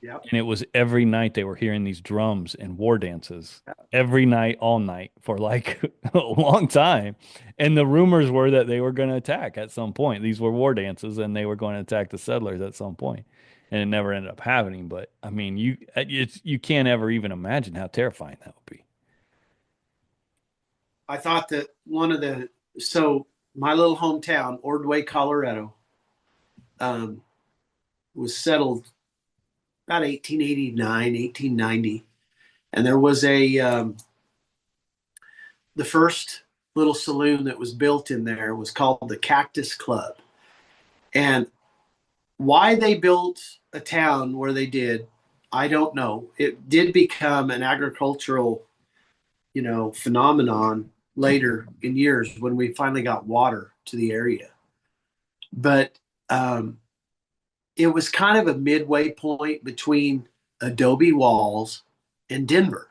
yep. and it was every night they were hearing these drums and war dances every night, all night for like a long time. And the rumors were that they were going to attack at some point. These were war dances, and they were going to attack the settlers at some point. And it never ended up happening. But I mean, you can't ever even imagine how terrifying that would be. I thought that so my little hometown, Ordway, Colorado, um, was settled about 1889, 1890. And there was the first little saloon that was built in there was called the Cactus Club. And why they built a town where they did, I don't know. It did become an agricultural, phenomenon later in years when we finally got water to the area. But it was kind of a midway point between adobe walls and Denver.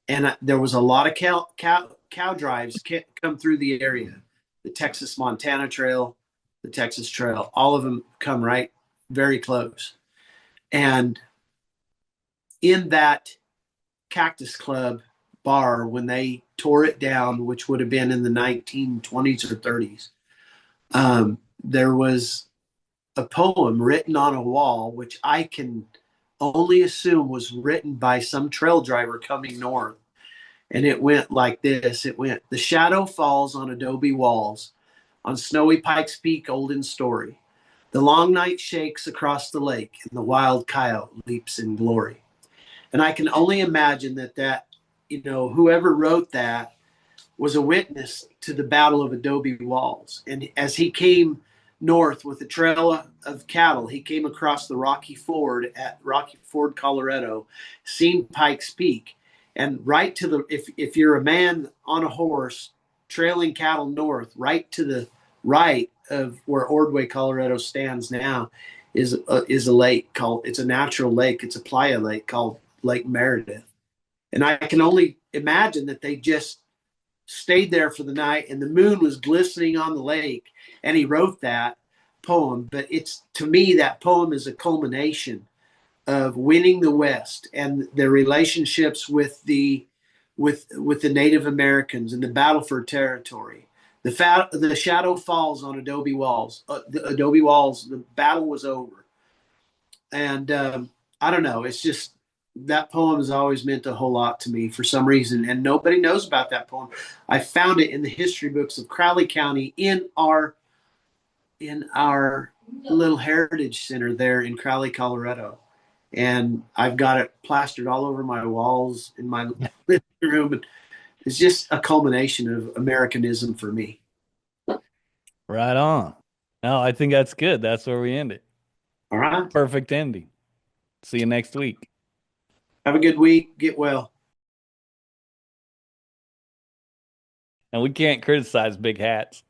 And there was a lot of cow drives come through the area. The Texas Montana Trail, the Texas Trail, all of them come right very close. And in that Cactus Club bar, when they tore it down, which would have been in the 1920s or 30s, there was a poem written on a wall, which I can only assume was written by some trail driver coming north. And it went like this. It went, the shadow falls on adobe walls, on snowy Pikes Peak, old in story. The long night shakes across the lake, and the wild coyote leaps in glory. And I can only imagine whoever wrote that was a witness to the Battle of Adobe Walls. And as he came north with a trail of cattle, he came across the Rocky Ford at Rocky Ford, Colorado, seen Pikes Peak. And right to if you're a man on a horse trailing cattle north, right to the right of where Ordway, Colorado stands now, is a lake called, it's a natural lake, it's a playa lake called Lake Meredith. And I can only imagine that they just stayed there for the night and the moon was glistening on the lake and he wrote that poem. But it's, to me, that poem is a culmination of winning the West and their relationships with the Native Americans and the battle for territory, The shadow falls on Adobe walls. The Adobe walls. The battle was over, and I don't know. It's just that poem has always meant a whole lot to me for some reason, and nobody knows about that poem. I found it in the history books of Crowley County in our little heritage center there in Crowley, Colorado. And I've got it plastered all over my walls in my living room. And it's just a culmination of Americanism for me. Right on. No, I think that's good. That's where we end it. All right. Perfect ending. See you next week. Have a good week. Get well. And we can't criticize big hats.